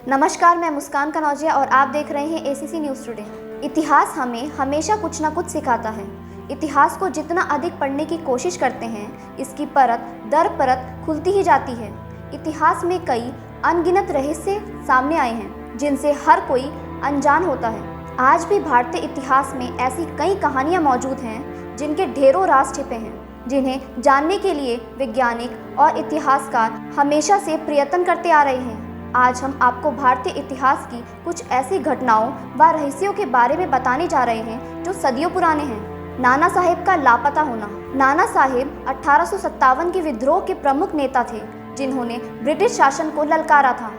नमस्कार, मैं मुस्कान कनौजिया और आप देख रहे हैं एसीसी न्यूज़ टुडे। इतिहास हमें हमेशा कुछ ना कुछ सिखाता है। इतिहास को जितना अधिक पढ़ने की कोशिश करते हैं, इसकी परत दर परत खुलती ही जाती है। इतिहास में कई अनगिनत रहस्य सामने आए हैं, जिनसे हर कोई अनजान होता है। आज भी भारतीय इतिहास में ऐसी कई कहानियाँ मौजूद हैं, जिनके ढेरों राज छिपे हैं, जिन्हें जानने के लिए वैज्ञानिक और इतिहासकार हमेशा से प्रयत्न करते आ रहे हैं। आज हम आपको भारतीय इतिहास की कुछ ऐसी घटनाओं व रहस्यों के बारे में बताने जा रहे हैं जो सदियों पुराने हैं। नाना साहेब का लापता होना। नाना साहेब 1857 के विद्रोह के प्रमुख नेता थे, जिन्होंने ब्रिटिश शासन को ललकारा था।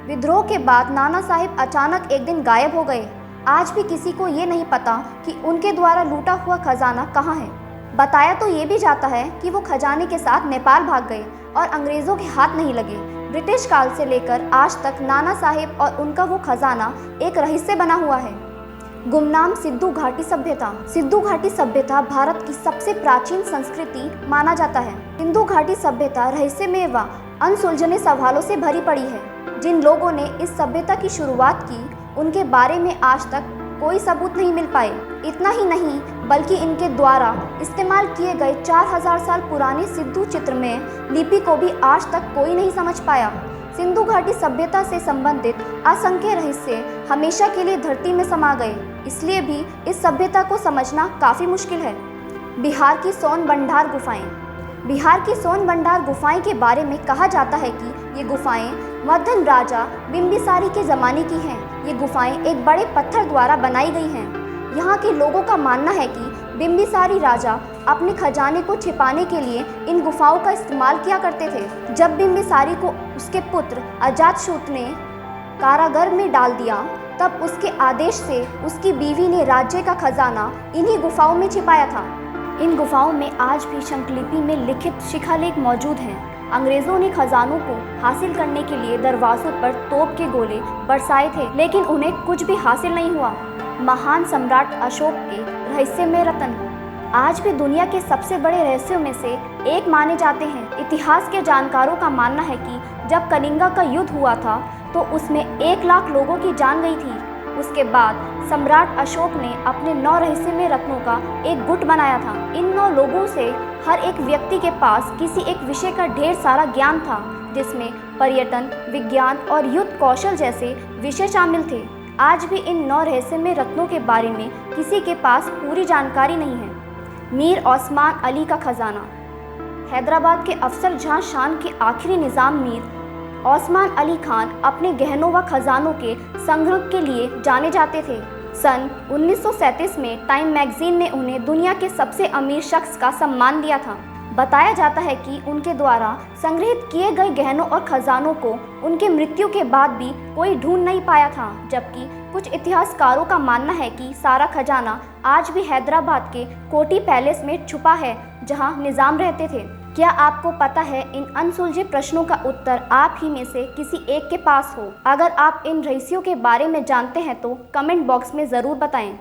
विद्रोह के बाद नाना साहेब अचानक एक दिन गायब हो गए। आज भी किसी को ये नहीं पता कि उनके द्वारा लूटा हुआ खजाना कहाँ है। बताया तो ये भी जाता है कि वो खजाने के साथ नेपाल भाग गए और अंग्रेज़ों के हाथ नहीं लगे। ब्रिटिश काल से लेकर आज तक नाना साहेब और उनका वो खजाना एक रहस्य बना हुआ है। गुमनाम सिंधु घाटी सभ्यता। सिंधु घाटी सभ्यता भारत की सबसे प्राचीन संस्कृति माना जाता है। सिंधु घाटी सभ्यता रहस्यमय व अनसुलझे सवालों से भरी पड़ी है। जिन लोगों ने इस सभ्यता की शुरुआत की, उनके बारे में आज तक कोई सबूत नहीं मिल पाए। इतना ही नहीं, बल्कि इनके द्वारा इस्तेमाल किए गए 4000 साल पुराने सिंधु चित्र में लिपि को भी आज तक कोई नहीं समझ पाया। सिंधु घाटी सभ्यता से संबंधित असंख्य रहस्य हमेशा के लिए धरती में समा गए, इसलिए भी इस सभ्यता को समझना काफ़ी मुश्किल है। बिहार की सोन भंडार गुफाएं। बिहार की सोन भंडार गुफाएं के बारे में कहा जाता है कि ये गुफाएं मगध राजा बिम्बिसारी के ज़माने की हैं। ये गुफाएं एक बड़े पत्थर द्वारा बनाई गई हैं। यहाँ के लोगों का मानना है कि बिम्बिसारी राजा अपने खजाने को छिपाने के लिए इन गुफाओं का इस्तेमाल किया करते थे। जब बिम्बिसारी को उसके पुत्र अजातशत्रु ने कारागार में डाल दिया, तब उसके आदेश से उसकी बीवी ने राज्य का खजाना इन्हीं गुफाओं में छिपाया था। इन गुफाओं में आज भी शंखलिपि में लिखित शिलालेख मौजूद हैं। अंग्रेजों ने खजानों को हासिल करने के लिए दरवाजों पर तोप के गोले बरसाए थे, लेकिन उन्हें कुछ भी हासिल नहीं हुआ। महान सम्राट अशोक के रहस्यमय रत्न आज भी दुनिया के सबसे बड़े रहस्यों में से एक माने जाते हैं। इतिहास के जानकारों का मानना है कि जब कलिंगा का युद्ध हुआ था, तो उसमें 1 लाख लोगों की जान गई थी। उसके बाद सम्राट अशोक ने अपने 9 रहस्यमय रत्नों का एक गुट बनाया था। इन 9 लोगों से हर एक व्यक्ति के पास किसी एक विषय का ढेर सारा ज्ञान था, जिसमें पर्यटन, विज्ञान और युद्ध कौशल जैसे विषय शामिल थे। आज भी इन 9 रहस्यमय रत्नों के बारे में किसी के पास पूरी जानकारी नहीं है। मीर ओस्मान अली का खजाना। हैदराबाद के अफसर जहां शान के आखिरी निज़ाम मीर ओस्मान अली खान अपने गहनों व खजानों के संग्रह के लिए जाने जाते थे। सन 1937 में टाइम मैगजीन ने उन्हें दुनिया के सबसे अमीर शख्स का सम्मान दिया था। बताया जाता है कि उनके द्वारा संग्रहित किए गए गहनों और खजानों को उनके मृत्यु के बाद भी कोई ढूंढ नहीं पाया था, जबकि कुछ इतिहासकारों का मानना है कि सारा खजाना आज भी हैदराबाद के कोटी पैलेस में छुपा है, जहां निज़ाम रहते थे। क्या आपको पता है इन अनसुलझे प्रश्नों का उत्तर आप ही में से किसी एक के पास हो? अगर आप इन रहस्यों के बारे में जानते हैं तो कमेंट बॉक्स में ज़रूर बताएं।